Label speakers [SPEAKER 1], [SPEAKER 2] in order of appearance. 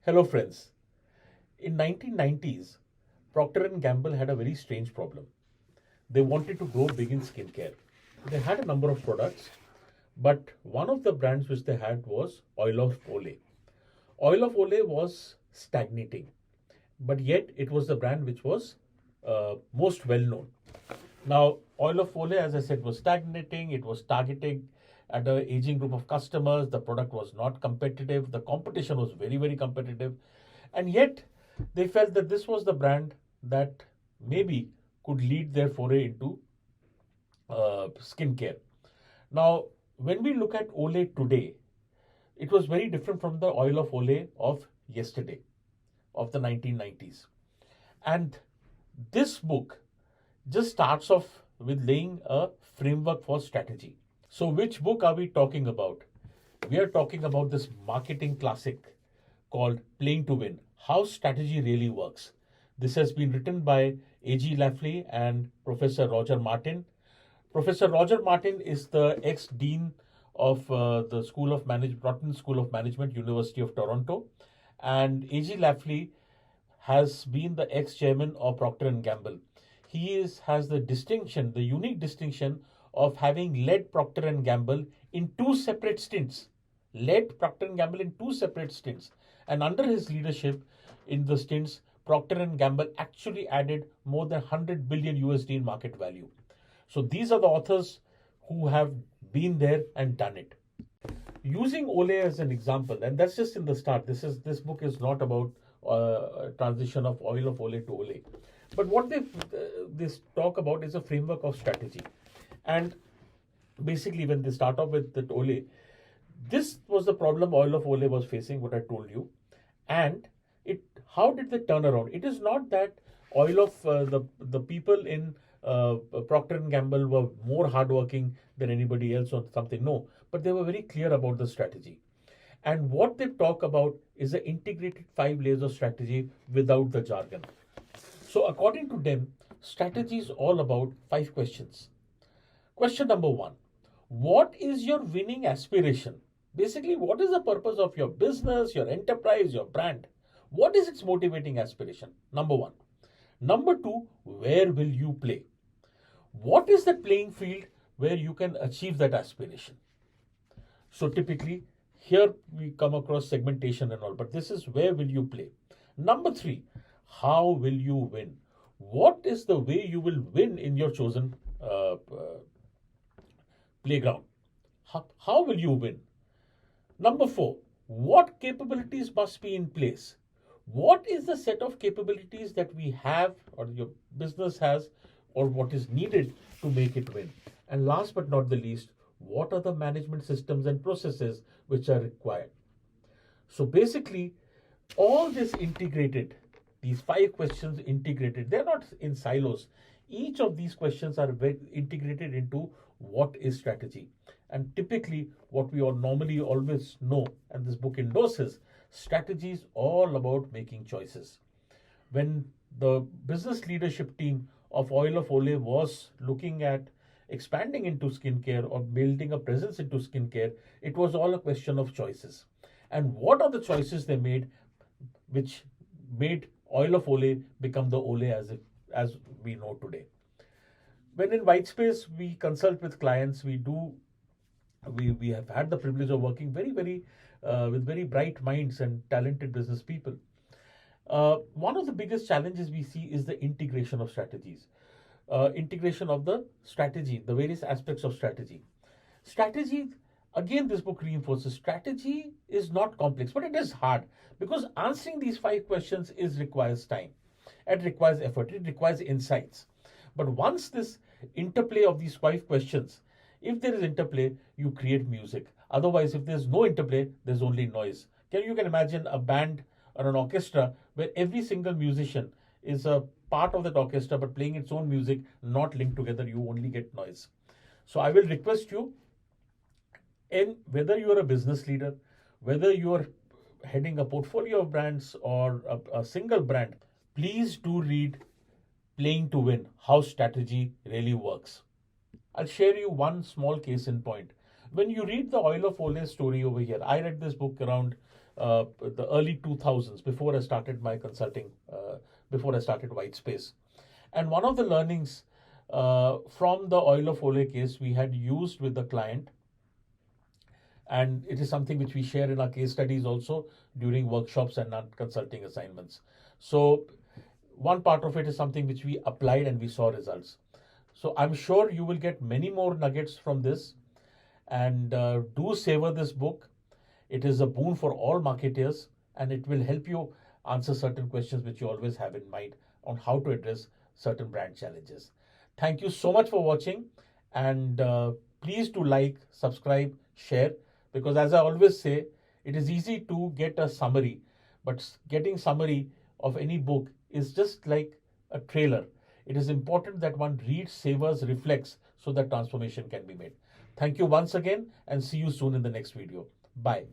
[SPEAKER 1] Hello friends. In 1990s, Procter & Gamble had a very strange problem. They wanted to grow big in skincare. They had a number of products, but one of the brands which they had was Oil of Olay. Oil of Olay was stagnating, but yet it was the brand which was most well known. Now, Oil of Olay, as I said, was stagnating. It was targeting at an aging group of customers. The product was not competitive. The competition was very, very competitive. And yet, they felt that this was the brand that maybe could lead their foray into skincare. Now, when we look at Olay today, it was very different from the Oil of Olay of yesterday, of the 1990s. And this book just starts off with laying a framework for strategy. So, which book are we talking about? We are talking about this marketing classic called Playing to Win, How Strategy Really Works. This has been written by A.G. Lafley and Professor Roger Martin. Professor Roger Martin is the ex-dean of the School of Broughton School of Management, University of Toronto. And A.G. Lafley has been the ex-chairman of Procter & Gamble. Has the distinction, the unique distinction of having led Procter & Gamble in two separate stints. Led Procter & Gamble in two separate stints. And under his leadership in the stints, Procter & Gamble actually added more than 100 billion USD in market value. So these are the authors who have been there and done it. Using Olay as an example, and that's just in the start. This book is not about transition of Oil of Olay to Olay. But what they talk about is a framework of strategy. And basically, when they start off with the Olay, this was the problem Oil of Olay was facing, what I told you. And how did they turn around? It is not that Oil of the people in Procter & Gamble were more hardworking than anybody else or something. No, but they were very clear about the strategy. And what they talk about is the integrated 5 layers of strategy without the jargon. So according to them, strategy is all about 5 questions. Question number 1. What is your winning aspiration? Basically, what is the purpose of your business, your enterprise, your brand? What is its motivating aspiration? Number 1. Number 2, where will you play? What is the playing field where you can achieve that aspiration? So typically, here we come across segmentation and all, but this is where will you play? Number 3, how will you win? What is the way you will win in your chosen playground? How will you win? Number 4, what capabilities must be in place? What is the set of capabilities that we have or your business has or what is needed to make it win? And last but not the least, what are the management systems and processes which are required? So basically, all this integrated, these 5 questions integrated, they're not in silos. Each of these questions are integrated into what is strategy. And typically, what we all normally always know, and this book endorses, strategy is all about making choices. When the business leadership team of Oil of Olay was looking at expanding into skincare or building a presence into skincare, it was all a question of choices. And what are the choices they made which made Oil of Olay become the Olay as we know today? When in WhiteSpace we consult with clients, we have had the privilege of working with very bright minds and talented business people. One of the biggest challenges we see is the integration of strategies. Integration of the strategy, the various aspects of strategy. Strategy, again, this book reinforces strategy is not complex, but it is hard because answering these 5 questions requires time. It requires effort. It requires insights. But once this interplay of these 5 questions, if there is interplay, you create music. Otherwise, if there's no interplay, there's only noise. You can imagine a band or an orchestra where every single musician is a part of that orchestra but playing its own music, not linked together, you only get noise. So I will request you, in whether you are a business leader, whether you are heading a portfolio of brands or a single brand, please do read Playing to Win, How Strategy Really Works. I'll share you one small case in point. When you read the Oil of Olay story over here, I read this book around the early 2000s, before I started my consulting, before I started WhiteSpace. And one of the learnings from the oil of Olay case we had used with the client, and it is something which we share in our case studies also during workshops and our consulting assignments. So one part of it is something which we applied and we saw results. So I'm sure you will get many more nuggets from this, and do savor this book. It is a boon for all marketers, and it will help you answer certain questions which you always have in mind on how to address certain brand challenges. Thank you so much for watching, and please do like, subscribe, share, because as I always say, it is easy to get a summary, but getting summary of any book is just like a trailer. It is important that one reads, savors, reflects, so that transformation can be made. Thank you once again, and see you soon in the next video. Bye.